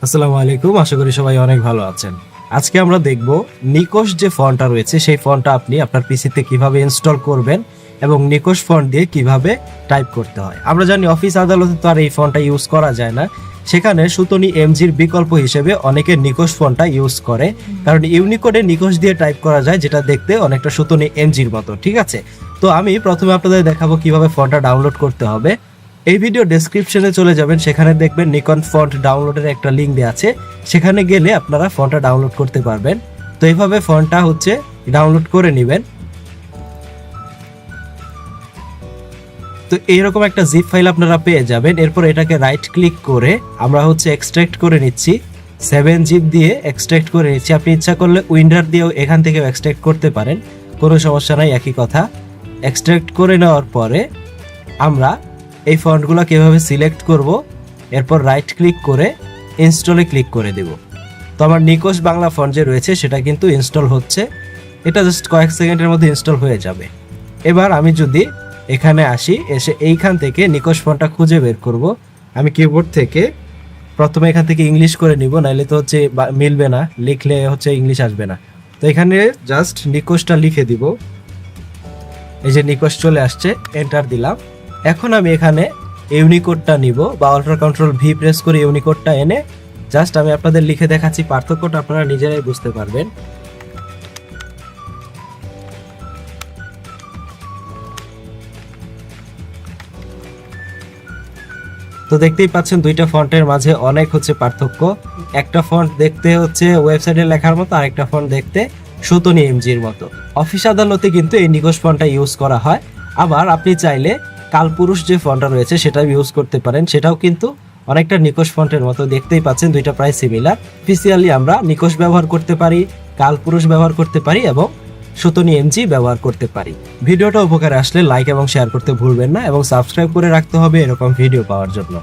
আসসালামু আলাইকুম, আশা করি সবাই অনেক ভালো আছেন। আজকে আমরা দেখব নিকোশ যে ফন্টটা রয়েছে সেই ফন্টটা আপনি আপনার পিসিতে কিভাবে ইনস্টল করবেন এবং নিকোশ ফন্ট দিয়ে কিভাবে টাইপ করতে হয়। আমরা জানি অফিস আদালতে তো আর এই ফন্টটা ইউজ করা যায় না, সেখানে সুতনি এমজির বিকল্প হিসেবে অনেকে নিকোশ ফন্টটা ইউজ করে, কারণ ইউনিকোডে নিকোশ দিয়ে টাইপ করা যায়, যেটা দেখতে অনেকটা সুতনি এমজির মতো। ঠিক আছে, তো আমি প্রথমে আপনাদের দেখাবো কিভাবে ফন্টটা ডাউনলোড করতে হবে। এই ভিডিও ডেসক্রিপশনে চলে যাবেন, সেখানে দেখবেন নিকন ফন্ট ডাউনলোডের একটা লিঙ্ক দেওয়া আছে, সেখানে গেলে আপনারা ফন্টটা ডাউনলোড করতে পারবেন। তো এইভাবে ফন্টটা ডাউনলোড করে নেবেন। তো এইরকম একটা জিপ ফাইল আপনারা পেয়ে যাবেন। এরপর এটাকে রাইট ক্লিক করে আমরা এক্সট্রাক্ট করে নিচ্ছি, 7 জিপ দিয়ে এক্সট্রাক্ট করে নিচ্ছি। আপনি ইচ্ছা করলে উইন্ডার দিয়েও এখান থেকে এক্সট্রাক্ট করতে পারেন, কোনো সমস্যা নাই, একই কথা। এক্সট্রাক্ট করে নেওয়ার পরে আমরা এই ফন্টগুলো কিভাবে সিলেক্ট করব, এরপর রাইট ক্লিক করে ইনস্টলে ক্লিক করে দেব। তো আমার নিকোশ বাংলা ফন্ট যে রয়েছে সেটা কিন্তু ইনস্টল হচ্ছে, এটা জাস্ট কয়েক সেকেন্ডের মধ্যে ইনস্টল হয়ে যাবে। এবার আমি যদি এখানে আসি, এসে এইখান থেকে নিকোশ ফন্টটা খুঁজে বের করব। আমি কিবোর্ড থেকে প্রথমে এখান থেকে ইংলিশ করে নিব, নাইলে তো মিলবে না, লিখলে ইংলিশ আসবে না। তো এখানে জাস্ট নিকোশটা লিখে দিব, এই যে নিকোশ চলে আসছে, এন্টার দিলাম। এখন আমি এখানে ইউনিকোডটা নিব, বা অল্টার কন্ট্রোল ভি প্রেস করে ইউনিকোডটা এনে জাস্ট আমি আপনাদের লিখে দেখাচ্ছি, পার্থক্যটা আপনারা নিজেরাই বুঝতে পারবেন। তো দেখতেই পাচ্ছেন দুইটা ফন্টের মাঝে অনেক পার্থক্য। একটা ফন্ট দেখতে ওয়েবসাইটে লেখার মতো, আরেকটা ফন্ট দেখতে সুতনি এমজির মতো। অফিস আদালতে কিন্তু এই নিকোশ ফন্টটা ইউজ করা হয়। আবার আপনি চাইলে কালপুরুষ যে ফন্টটা রয়েছে সেটাও ইউজ করতে পারেন, সেটাও কিন্তু অনেকটা নিকোশ ফন্টের মতো। দেখতেই পাচ্ছেন দুইটা প্রায় সিমিলার। অফিসিয়ালি আমরা নিকোশ ব্যবহার করতে পারি, কালপুরুষ ব্যবহার করতে পারি এবং সুতনি এমজি ব্যবহার করতে পারি। ভিডিওটা উপকারে আসলে লাইক এবং শেয়ার করতে ভুলবেন না, এবং সাবস্ক্রাইব করে রাখতে হবে এরকম ভিডিও পাওয়ার জন্য।